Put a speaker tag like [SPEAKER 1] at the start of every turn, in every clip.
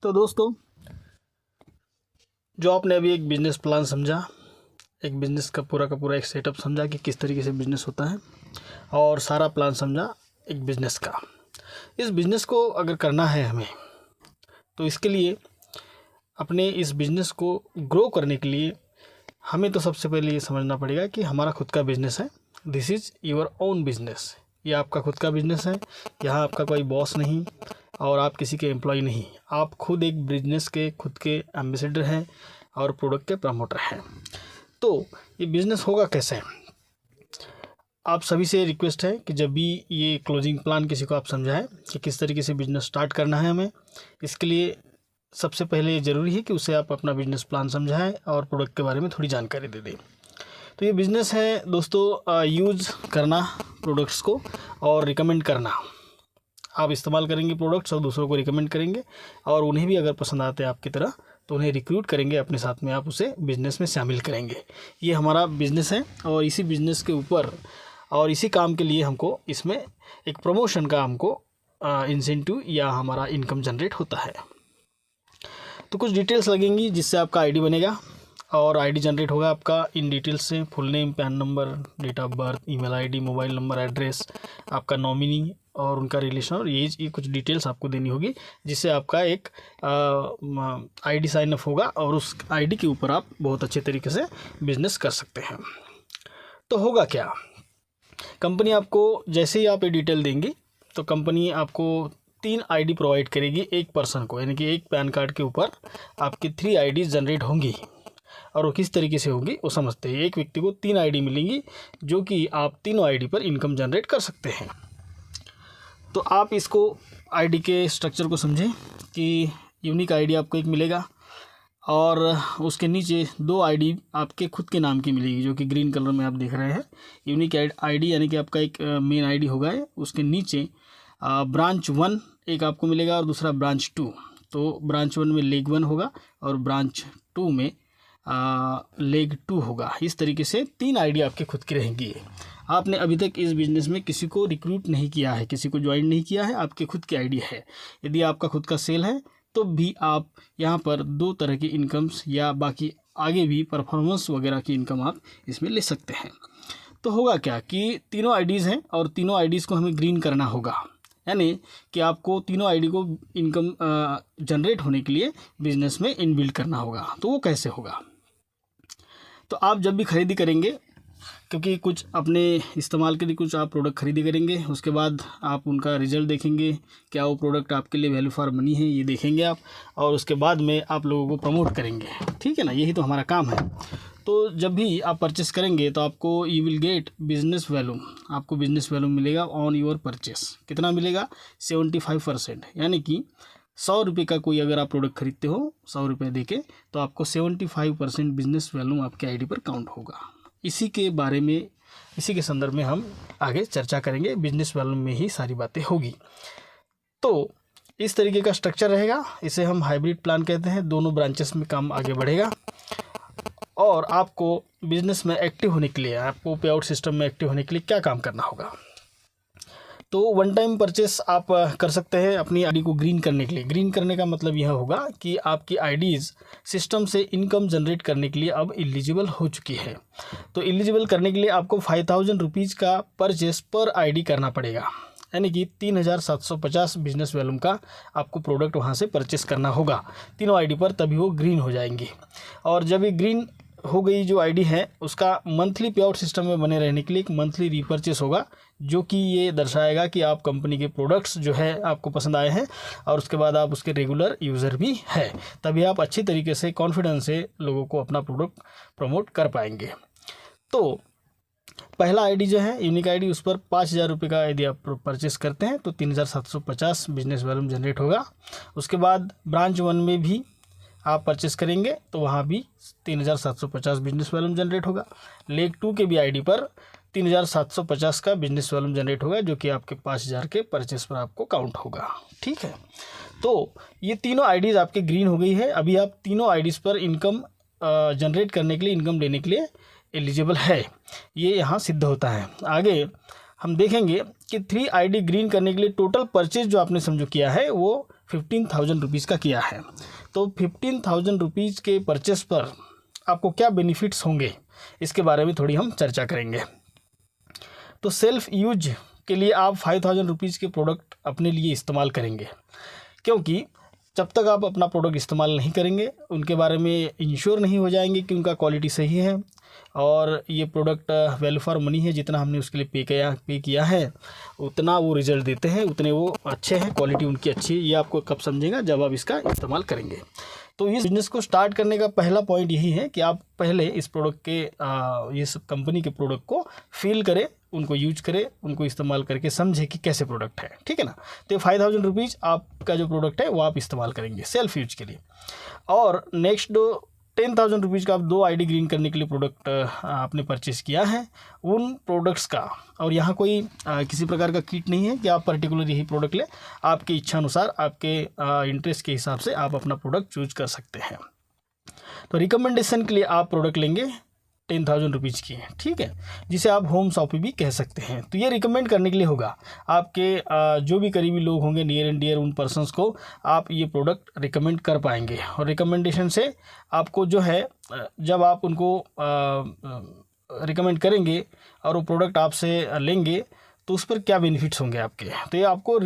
[SPEAKER 1] तो दोस्तों, जो आपने अभी एक बिज़नेस प्लान समझा, एक बिज़नेस का पूरा एक सेटअप समझा कि किस तरीके से बिज़नेस होता है, और सारा प्लान समझा एक बिज़नेस का। इस बिज़नेस को अगर करना है हमें, तो इसके लिए अपने इस बिज़नेस को ग्रो करने के लिए हमें तो सबसे पहले ये समझना पड़ेगा कि हमारा खुद का बिज़नेस है। This is your own business. ये आपका खुद का बिज़नेस है। यहाँ आपका कोई बॉस नहीं और आप किसी के एम्प्लॉय नहीं। आप खुद एक बिज़नेस के खुद के एम्बेसडर हैं और प्रोडक्ट के प्रमोटर हैं। तो ये बिज़नेस होगा कैसे? आप सभी से रिक्वेस्ट है कि जब भी ये क्लोजिंग प्लान किसी को आप समझाएं कि किस तरीके से बिज़नेस स्टार्ट करना है हमें, इसके लिए सबसे पहले ज़रूरी है कि उसे आप अपना बिज़नेस प्लान समझाएं और प्रोडक्ट के बारे में थोड़ी जानकारी दे दें। तो ये बिज़नेस है दोस्तों, यूज़ करना प्रोडक्ट्स को और रिकमेंड करना। आप इस्तेमाल करेंगे प्रोडक्ट्स और दूसरों को रिकमेंड करेंगे, और उन्हें भी अगर पसंद आते हैं आपकी तरह तो उन्हें रिक्रूट करेंगे अपने साथ में, आप उसे बिज़नेस में शामिल करेंगे। ये हमारा बिज़नेस है और इसी बिज़नेस के ऊपर और इसी काम के लिए हमको इसमें एक प्रमोशन का हमको इंसेंटिव या हमारा इनकम जनरेट होता है। तो कुछ डिटेल्स लगेंगी जिससे आपका आईडी बनेगा और आईडी जनरेट होगा आपका इन डिटेल्स से। Full name, PAN number, date of birth, email ID, mobile number, address, आपका नॉमिनी और उनका रिलेशन और ये कुछ डिटेल्स आपको देनी होगी, जिससे आपका एक आईडी साइन अप होगा और उस आईडी के ऊपर आप बहुत अच्छे तरीके से बिज़नेस कर सकते हैं। तो होगा क्या, कंपनी आपको जैसे ही आप ये डिटेल देंगी तो कंपनी आपको 3 आईडी प्रोवाइड करेगी एक पर्सन को, यानी कि एक पैन कार्ड के ऊपर आपकी 3 आईडीज़ जनरेट होंगी। और वो किस तरीके से होंगी वो समझते हैं। एक व्यक्ति को 3 आईडी मिलेंगी जो कि आप तीनों आईडी पर इनकम जनरेट कर सकते हैं। तो आप इसको आईडी के स्ट्रक्चर को समझें कि यूनिक आईडी आपको एक मिलेगा और उसके नीचे 2 आईडी आपके खुद के नाम की मिलेगी, जो कि ग्रीन कलर में आप देख रहे हैं। यूनिक आईडी यानी कि आपका एक मेन आईडी होगा, उसके नीचे ब्रांच 1 एक आपको मिलेगा और दूसरा ब्रांच 2। तो ब्रांच 1 में लेग 1 होगा और ब्रांच 2 में लेग 2 होगा। इस तरीके से 3 आईडी आपके खुद की रहेंगी। आपने अभी तक इस बिज़नेस में किसी को रिक्रूट नहीं किया है, किसी को ज्वाइन नहीं किया है, आपके खुद की आईडी है। यदि आपका खुद का सेल है तो भी आप यहाँ पर 2 तरह की इनकम्स या बाकी आगे भी परफॉर्मेंस वगैरह की इनकम आप इसमें ले सकते हैं। तो होगा क्या कि तीनों आईडीज़ हैं और तीनों आईडीज़ को हमें ग्रीन करना होगा, यानी कि आपको तीनों आईडी को इनकम जनरेट होने के लिए बिज़नेस में इनबिल्ड करना होगा। तो वो कैसे होगा? तो आप जब भी खरीदी करेंगे, क्योंकि कुछ अपने इस्तेमाल के लिए कुछ आप प्रोडक्ट खरीदी करेंगे, उसके बाद आप उनका रिजल्ट देखेंगे, क्या वो प्रोडक्ट आपके लिए वैल्यू फॉर मनी है ये देखेंगे आप, और उसके बाद में आप लोगों को प्रमोट करेंगे। ठीक है ना, यही तो हमारा काम है। तो जब भी आप परचेस करेंगे तो आपको you will get business value, आपको बिजनेस वैल्यू मिलेगा ऑन योर परचेस। कितना मिलेगा? 75%, यानी कि 100 रुपये का कोई अगर आप प्रोडक्ट खरीदते हो 100 रुपये दे के, तो आपको 75% बिजनेस वैल्यू आपके आईडी पर काउंट होगा। इसी के बारे में, इसी के संदर्भ में हम आगे चर्चा करेंगे। बिजनेस वैल्यू में ही सारी बातें होगी। तो इस तरीके का स्ट्रक्चर रहेगा, इसे हम हाइब्रिड प्लान कहते हैं। दोनों ब्रांचेस में काम आगे बढ़ेगा और आपको बिजनेस में एक्टिव होने के लिए, आपको पे आउट सिस्टम में एक्टिव होने के लिए क्या काम करना होगा? तो वन टाइम परचेस आप कर सकते हैं अपनी आईडी को ग्रीन करने के लिए। ग्रीन करने का मतलब यह होगा कि आपकी आईडीज़ सिस्टम से इनकम जनरेट करने के लिए अब एलिजिबल हो चुकी है। तो एलिजिबल करने के लिए आपको 5000 रुपीज़ का परचेस पर आईडी करना पड़ेगा, यानी कि 3750 बिजनेस वैल्यू का आपको प्रोडक्ट वहाँ से परचेस करना होगा तीनों आईडी पर, तभी वो ग्रीन हो जाएंगी। और जब ये ग्रीन हो गई जो आईडी है, उसका मंथली पे आउट सिस्टम में बने रहने के लिए एक मंथली रीपरचेस होगा, जो कि ये दर्शाएगा कि आप कंपनी के प्रोडक्ट्स जो है आपको पसंद आए हैं और उसके बाद आप उसके रेगुलर यूज़र भी है। तभी आप अच्छी तरीके से कॉन्फिडेंस से लोगों को अपना प्रोडक्ट प्रमोट कर पाएंगे। तो पहला आईडी जो है यूनिक आईडी, उस पर 5000 रुपये का यदि आप परचेस करते हैं तो 3750 बिजनेस वैल्यू जनरेट होगा। उसके बाद ब्रांच 1 में भी आप परचेस करेंगे तो वहाँ भी 3750 बिजनेस वैल्यू जनरेट होगा। लेग 2 के भी आईडी पर 3750 का बिजनेस वैल्यू जनरेट होगा, जो कि आपके 5000 के परचेस पर आपको काउंट होगा। ठीक है, तो ये तीनों आईडीज़ आपके ग्रीन हो गई है। अभी आप तीनों आईडीज़ पर इनकम जनरेट करने के लिए, इनकम लेने के लिए एलिजिबल है, ये यहाँ सिद्ध होता है। आगे हम देखेंगे कि 3 आईडी ग्रीन करने के लिए टोटल परचेज जो आपने समझो किया है वो 15,000 रुपीज़ का किया है। तो 15,000 रुपीज़ के परचेस पर आपको क्या बेनिफिट्स होंगे इसके बारे में थोड़ी हम चर्चा करेंगे। तो सेल्फ यूज के लिए आप 5,000 रुपीज़ के प्रोडक्ट अपने लिए इस्तेमाल करेंगे, क्योंकि जब तक आप अपना प्रोडक्ट इस्तेमाल नहीं करेंगे, उनके बारे में इंश्योर नहीं हो जाएंगे कि उनका क्वालिटी सही है और ये प्रोडक्ट वैल्यू फॉर मनी है, जितना हमने उसके लिए पे किया है उतना वो रिजल्ट देते हैं, उतने वो अच्छे हैं, क्वालिटी उनकी अच्छी है। ये आपको कब समझेगा, जब आप इसका इस्तेमाल करेंगे। तो इस बिज़नेस को स्टार्ट करने का पहला पॉइंट यही है कि आप पहले इस प्रोडक्ट के इस कंपनी के प्रोडक्ट को फील करें, उनको यूज करें, उनको इस्तेमाल करके समझे कि कैसे प्रोडक्ट है, ठीक है ना। तो 5,000 रुपीज़ आपका जो प्रोडक्ट है वो आप इस्तेमाल करेंगे सेल्फ यूज के लिए। और नेक्स्ट 10,000 रुपीज़ का आप 2 आईडी ग्रीन करने के लिए प्रोडक्ट आपने परचेस किया है, उन प्रोडक्ट्स का, और यहाँ कोई किसी प्रकार का किट नहीं है कि आप पर्टिकुलर यही प्रोडक्ट लें, आपके इच्छा अनुसार, आपके इंटरेस्ट के हिसाब से आप अपना प्रोडक्ट चूज कर सकते हैं। तो रिकमेंडेशन के लिए आप प्रोडक्ट लेंगे 10,000 रुपीज़ की, ठीक है, जिसे आप होम शॉपिंग भी कह सकते हैं। तो ये रिकमेंड करने के लिए होगा, आपके जो भी करीबी लोग होंगे, नियर एंड डियर, उन पर्सनस को आप ये प्रोडक्ट रिकमेंड कर पाएंगे। और रिकमेंडेशन से आपको जो है, जब आप उनको रिकमेंड करेंगे और वो प्रोडक्ट आपसे लेंगे तो उस पर क्या बेनिफिट्स होंगे आपके। तो ये आपको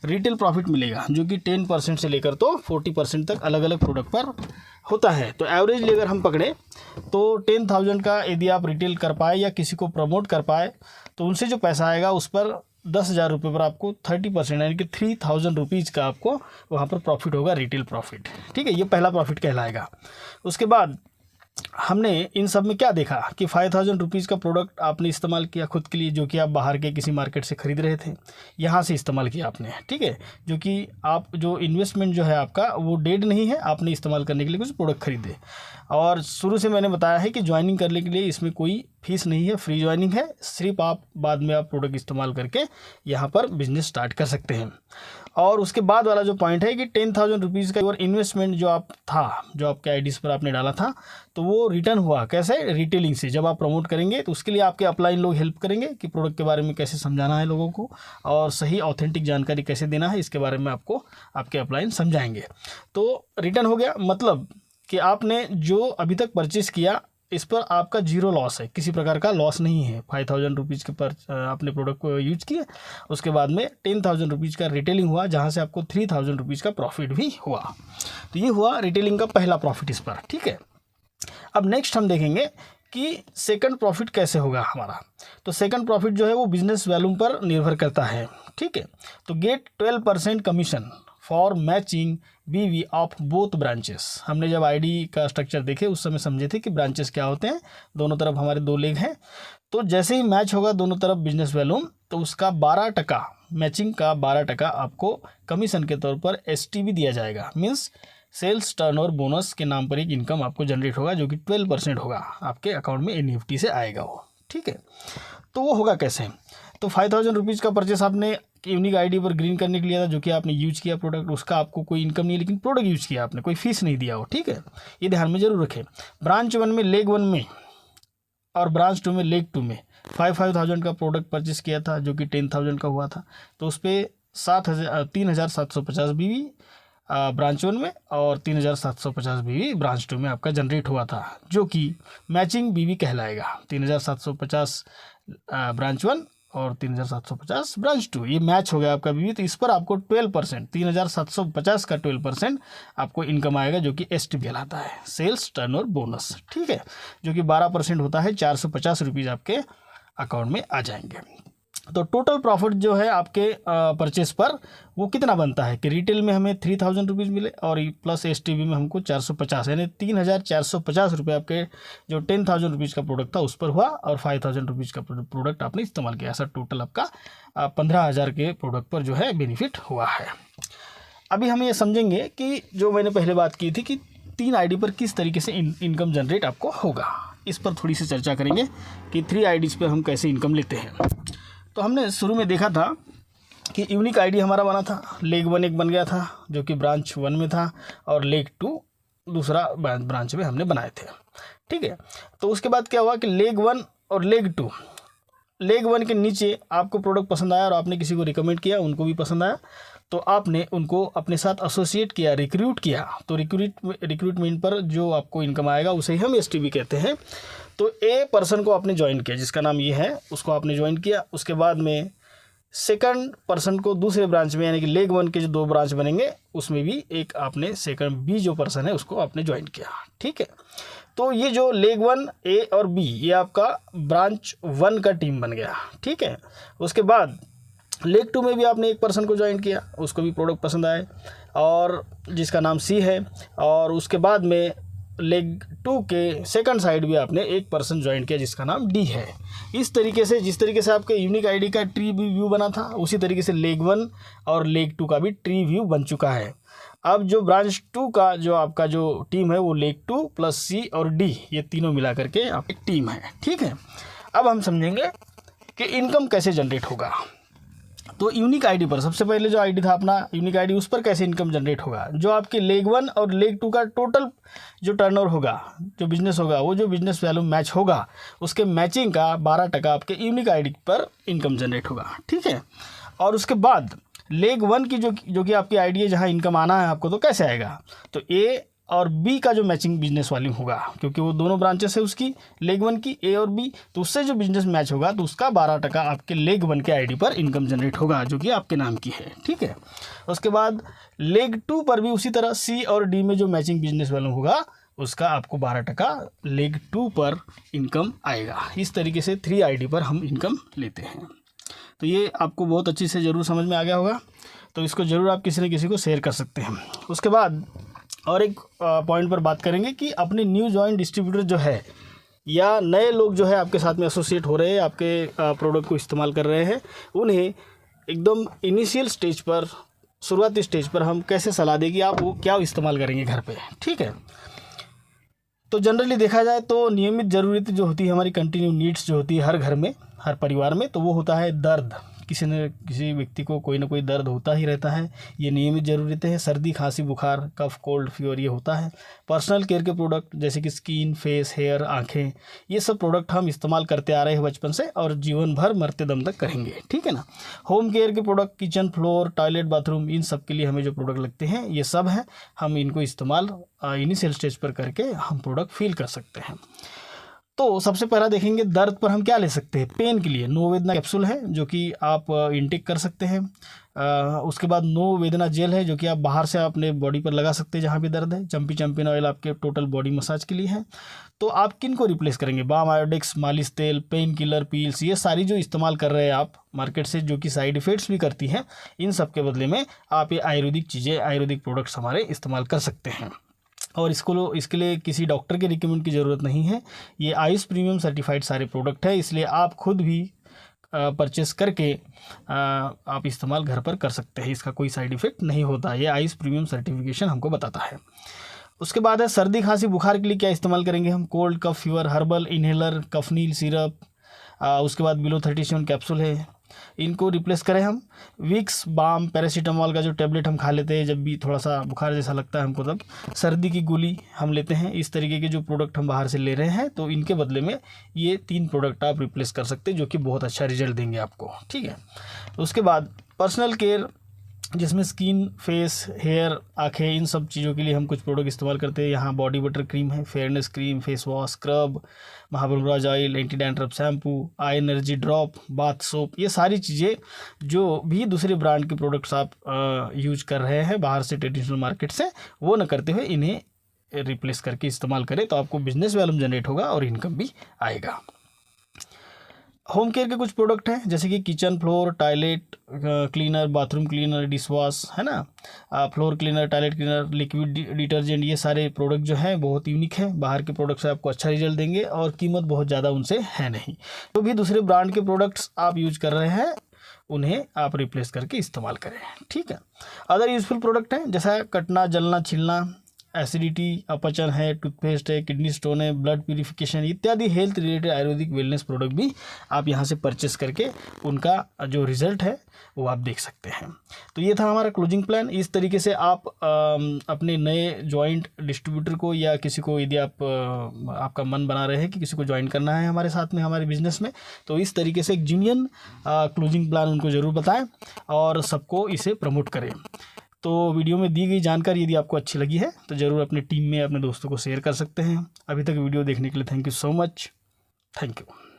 [SPEAKER 1] रिटेल प्रॉफिट मिलेगा, जो कि 10% से लेकर तो 40% तक अलग अलग प्रोडक्ट पर होता है। तो एवरेजली अगर हम पकड़े तो 10,000 का यदि आप रिटेल कर पाए या किसी को प्रमोट कर पाए, तो उनसे जो पैसा आएगा उस पर 10,000 रुपये पर आपको 30% यानी कि 3,000 रुपीज़ का आपको वहाँ पर प्रॉफिट होगा, रिटेल प्रॉफिट, ठीक है। ये पहला प्रॉफिट कहलाएगा। उसके बाद हमने इन सब में क्या देखा कि 5,000 रुपीज़ का प्रोडक्ट आपने इस्तेमाल किया खुद के लिए, जो कि आप बाहर के किसी मार्केट से ख़रीद रहे थे, यहाँ से इस्तेमाल किया आपने, ठीक है। जो कि आप जो इन्वेस्टमेंट जो है आपका वो डेड नहीं है, आपने इस्तेमाल करने के लिए कुछ प्रोडक्ट खरीदे। और शुरू से मैंने बताया है कि ज्वाइनिंग करने के लिए इसमें कोई फीस नहीं है, फ्री ज्वाइनिंग है, सिर्फ आप बाद में आप प्रोडक्ट इस्तेमाल करके यहाँ पर बिजनेस स्टार्ट कर सकते हैं। और उसके बाद वाला जो पॉइंट है कि 10,000 रुपीज़ का और इन्वेस्टमेंट जो आपके आईडीज़ पर आपने डाला था, तो वो रिटर्न हुआ कैसे, रिटेलिंग से। जब आप प्रमोट करेंगे तो उसके लिए आपके अपलाइन लोग हेल्प करेंगे कि प्रोडक्ट के बारे में कैसे समझाना है लोगों को और सही ऑथेंटिक जानकारी कैसे देना है, इसके बारे में आपको आपके अपलाइन समझाएंगे। तो रिटर्न हो गया, मतलब कि आपने जो अभी तक परचेस किया इस पर आपका जीरो लॉस है, किसी प्रकार का लॉस नहीं है। 5,000 रुपीज़ के पर आपने प्रोडक्ट को यूज किया, उसके बाद में 10,000 रुपीज़ का रिटेलिंग हुआ, जहाँ से आपको 3,000 रुपीज़ का प्रॉफिट भी हुआ। तो ये हुआ रिटेलिंग का पहला प्रॉफिट इस पर, ठीक है। अब नेक्स्ट हम देखेंगे कि सेकंड प्रॉफिट कैसे होगा हमारा। तो सेकंड प्रॉफिट जो है वो बिजनेस वॉल्यूम पर निर्भर करता है, ठीक है। तो गेट 12% कमीशन फॉर मैचिंग बीवी ऑफ बोथ ब्रांचेस। हमने जब आईडी का स्ट्रक्चर देखे उस समय समझे थे कि ब्रांचेस क्या होते हैं, दोनों तरफ हमारे 2 लेग हैं। तो जैसे ही मैच होगा दोनों तरफ बिजनेस वॉल्यूम, तो उसका 12% मैचिंग का 12% आपको कमीशन के तौर पर STB दिया जाएगा, मीन्स सेल्स टर्नओवर बोनस के नाम पर एक इनकम आपको जनरेट होगा, जो कि 12% होगा आपके अकाउंट में, NEFT से आएगा वो, ठीक है। तो वो होगा कैसे, तो 5,000 रुपीज़ का परचेस आपने यूनिक आईडी पर ग्रीन करने के लिए था, जो कि आपने यूज किया प्रोडक्ट, उसका आपको कोई इनकम नहीं है, लेकिन प्रोडक्ट यूज किया आपने, कोई फीस नहीं दिया हो, ठीक है। ये ध्यान में जरूर रखें। ब्रांच 1 में, लेग 1 में और ब्रांच 2 में, लेग 2 में 5,000 का प्रोडक्ट परचेस किया था, जो कि 10,000 का हुआ था। तो उस पर 3,750 BV ब्रांच 1 में और 3,750 BV ब्रांच 2 में आपका जनरेट हुआ था, जो कि मैचिंग BV कहलाएगा। 3,750 ब्रांच 1 और 3,750 ब्रांच 2, ये मैच हो गया आपका BV। तो इस पर आपको 12%, 3,750 का 12% आपको इनकम आएगा, जो कि STB कहलाता है, सेल्स टर्नओवर बोनस, ठीक है, जो कि 12% होता है। 450 रुपीज़ आपके अकाउंट में आ जाएंगे। तो टोटल प्रॉफिट जो है आपके परचेस पर वो कितना बनता है कि रिटेल में हमें 3,000 रुपीज़ मिले और प्लस STB में हमको 450, यानी 3,450 रुपये आपके जो 10,000 रुपीज़ का प्रोडक्ट था उस पर हुआ, और 5,000 रुपीज़ का प्रोडक्ट आपने इस्तेमाल किया। ऐसा टोटल आपका 15,000 के प्रोडक्ट पर जो है बेनिफिट हुआ है। अभी हम ये समझेंगे कि जो मैंने पहले बात की थी कि 3 आईडी पर किस तरीके से इनकम जनरेट आपको होगा, इस पर थोड़ी सी चर्चा करेंगे कि 3 आईडीज़ पर हम कैसे इनकम लेते हैं। तो हमने शुरू में देखा था कि यूनिक आईडी हमारा बना था, लेग 1 एक बन गया था, जो कि ब्रांच 1 में था, और लेग 2 दूसरा ब्रांच में हमने बनाए थे, ठीक है। तो उसके बाद क्या हुआ कि लेग 1 और लेग 2 लेग 1 के नीचे आपको प्रोडक्ट पसंद आया और आपने किसी को रिकमेंड किया, उनको भी पसंद आया, तो आपने उनको अपने साथ एसोसिएट किया, रिक्रूट किया, तो रिक्रूटमेंट पर जो आपको इनकम आएगा उसे ही हम एसटीबी कहते हैं। तो ए पर्सन को आपने ज्वाइन किया, जिसका नाम ये है, उसको आपने ज्वाइन किया। उसके बाद में सेकंड पर्सन को दूसरे ब्रांच में, यानी कि लेग 1 के जो 2 ब्रांच बनेंगे उसमें भी एक आपने सेकंड बी जो पर्सन है उसको आपने ज्वाइन किया, ठीक है। तो ये जो लेग 1 ए और बी ये आपका ब्रांच 1 का टीम बन गया, ठीक है। उसके बाद लेग 2 में भी आपने एक पर्सन को ज्वाइन किया, उसको भी प्रोडक्ट पसंद आए और जिसका नाम सी है। और उसके बाद में लेग 2 के सेकंड साइड भी आपने एक पर्सन ज्वाइन किया जिसका नाम डी है। इस तरीके से, जिस तरीके से आपके यूनिक आईडी का ट्री व्यू बना था, उसी तरीके से लेग 1 और लेग 2 का भी ट्री व्यू बन चुका है। अब जो ब्रांच 2 का जो आपका जो टीम है वो लेग 2 प्लस सी और डी, ये तीनों मिला करके आपकी टीम है, ठीक है। अब हम समझेंगे कि इनकम कैसे जनरेट होगा। तो यूनिक आईडी पर, सबसे पहले जो आईडी था अपना यूनिक आईडी, उस पर कैसे इनकम जनरेट होगा। जो आपके लेग 1 और लेग 2 का टोटल जो टर्नओवर होगा, जो बिजनेस होगा, वो जो बिजनेस वैल्यू मैच होगा, उसके मैचिंग का 12% आपके यूनिक आईडी पर इनकम जनरेट होगा, ठीक है। और उसके बाद लेग 1 की जो कि आपकी आईडी है, जहाँ इनकम आना है आपको, तो कैसे आएगा। तो ए और बी का जो मैचिंग बिजनेस वॉल्यूम होगा, क्योंकि वो दोनों ब्रांचेस है उसकी, लेग 1 की ए और बी, तो उससे जो बिजनेस मैच होगा तो उसका 12% आपके लेग 1 के आईडी पर इनकम जनरेट होगा, जो कि आपके नाम की है, ठीक है। उसके बाद लेग 2 पर भी उसी तरह सी और डी में जो मैचिंग बिजनेस वॉल्यूम होगा उसका आपको 12% लेग 2 पर इनकम आएगा। इस तरीके से 3 आईडी पर हम इनकम लेते हैं। तो ये आपको बहुत अच्छी से ज़रूर समझ में आ गया होगा, तो इसको ज़रूर आप किसी न किसी को शेयर कर सकते हैं। उसके बाद और एक पॉइंट पर बात करेंगे कि अपने न्यू जॉइन डिस्ट्रीब्यूटर जो है या नए लोग जो है आपके साथ में एसोसिएट हो रहे हैं, आपके प्रोडक्ट को इस्तेमाल कर रहे हैं, उन्हें एकदम इनिशियल स्टेज पर, शुरुआती स्टेज पर हम कैसे सलाह दें कि आप वो क्या इस्तेमाल करेंगे घर पे, ठीक है। तो जनरली देखा जाए तो नियमित ज़रूरत जो होती है हमारी, कंटिन्यू नीड्स जो होती है हर घर में, हर परिवार में, तो वो होता है दर्द। किसी न किसी व्यक्ति को कोई ना कोई दर्द होता ही रहता है, ये नियमित ज़रूरतें हैं। सर्दी, खांसी, बुखार, कफ, कोल्ड, फीवर ये होता है। पर्सनल केयर के प्रोडक्ट जैसे कि स्किन, फेस, हेयर, आँखें, ये सब प्रोडक्ट हम इस्तेमाल करते आ रहे हैं बचपन से और जीवन भर मरते दम तक करेंगे, ठीक है ना। होम केयर के product, kitchen, floor, toilet, bathroom, इन सब के लिए हमें जो प्रोडक्ट लगते हैं ये सब हैं, हम इनको इस्तेमाल इनिशियल स्टेज पर करके हम प्रोडक्ट फील कर सकते हैं। तो सबसे पहला देखेंगे दर्द पर हम क्या ले सकते हैं। पेन के लिए नो वेदना कैप्सूल है जो कि आप इनटेक कर सकते हैं। उसके बाद नो वेदना जेल है जो कि आप बाहर से अपने बॉडी पर लगा सकते हैं जहाँ भी दर्द है। चंपियन ऑयल आपके टोटल बॉडी मसाज के लिए है। तो आप किन को रिप्लेस करेंगे, बाम, आयोडेक्स, मालिश तेल, पेन किलर पील्स, ये सारी जो इस्तेमाल कर रहे हैं आप मार्केट से, जो कि साइड इफ़ेक्ट्स भी करती हैं, इन सब के बदले में आप ये आयुर्वेदिक चीज़ें, आयुर्वेदिक प्रोडक्ट्स हमारे इस्तेमाल कर सकते हैं। और इसके लिए किसी डॉक्टर के रिकमेंड की ज़रूरत नहीं है। ये आयुष प्रीमियम सर्टिफाइड सारे प्रोडक्ट है, इसलिए आप खुद भी परचेस करके आप इस्तेमाल घर पर कर सकते हैं। इसका कोई साइड इफ़ेक्ट नहीं होता, ये आयुष प्रीमियम सर्टिफिकेशन हमको बताता है। उसके बाद है सर्दी, खांसी, बुखार के लिए क्या इस्तेमाल करेंगे हम। कोल्ड, कफ, फीवर, हर्बल, इन्हेलर, कफनील सिरप, उसके बाद बिलो 37 कैप्सूल है, इनको रिप्लेस करें हम। विक्स, बाम, पैरासीटामॉल का जो टैबलेट हम खा लेते हैं जब भी थोड़ा सा बुखार जैसा लगता है हमको, तब सर्दी की गोली हम लेते हैं। इस तरीके के जो प्रोडक्ट हम बाहर से ले रहे हैं, तो इनके बदले में ये 3 प्रोडक्ट आप रिप्लेस कर सकते हैं, जो कि बहुत अच्छा रिजल्ट देंगे आपको, ठीक है। उसके बाद पर्सनल केयर, जिसमें स्किन, फेस, हेयर, आँखें, इन सब चीज़ों के लिए हम कुछ प्रोडक्ट इस्तेमाल करते हैं। यहाँ बॉडी बटर क्रीम है, fairness cream, face wash, scrub, Mahabhringraj oil, anti dandruff shampoo, eye energy drop, bath soap, ये सारी चीज़ें जो भी दूसरे ब्रांड के प्रोडक्ट्स आप यूज कर रहे हैं बाहर से, ट्रेडिशनल मार्केट से, वो न करते हुए इन्हें रिप्लेस करके इस्तेमाल करें, तो आपको बिजनेस वैल्यूम जनरेट होगा और इनकम भी आएगा। होम केयर के कुछ प्रोडक्ट हैं जैसे कि kitchen, floor, toilet cleaner, bathroom cleaner, dish wash, है ना, floor cleaner, toilet cleaner, liquid detergent, ये सारे प्रोडक्ट जो हैं बहुत यूनिक है। बाहर के प्रोडक्ट से आपको अच्छा रिजल्ट देंगे और कीमत बहुत ज़्यादा उनसे है नहीं। तो भी दूसरे ब्रांड के प्रोडक्ट्स आप यूज कर रहे हैं, उन्हें आप रिप्लेस करके इस्तेमाल करें, ठीक है। अदर यूजफुल प्रोडक्ट हैं जैसा कटना, जलना, छिलना, एसिडिटी, अपचन है, टूथपेस्ट है, किडनी स्टोन है, ब्लड प्यूरिफिकेशन इत्यादि health related Ayurvedic wellness product भी आप यहाँ से परचेस करके उनका जो रिज़ल्ट है वो आप देख सकते हैं। तो ये था हमारा क्लोजिंग प्लान। इस तरीके से आप अपने नए जॉइंट डिस्ट्रीब्यूटर को या किसी को, यदि आप आपका मन बना रहे हैं कि किसी को ज्वाइन करना है हमारे साथ में हमारे बिजनेस में, तो इस तरीके से एक जेन्युइन क्लोजिंग प्लान उनको ज़रूर बताएं और सबको इसे प्रमोट करें। तो वीडियो में दी गई जानकारी यदि आपको अच्छी लगी है तो ज़रूर अपनी टीम में अपने दोस्तों को शेयर कर सकते हैं। अभी तक वीडियो देखने के लिए thank you so much. Thank you.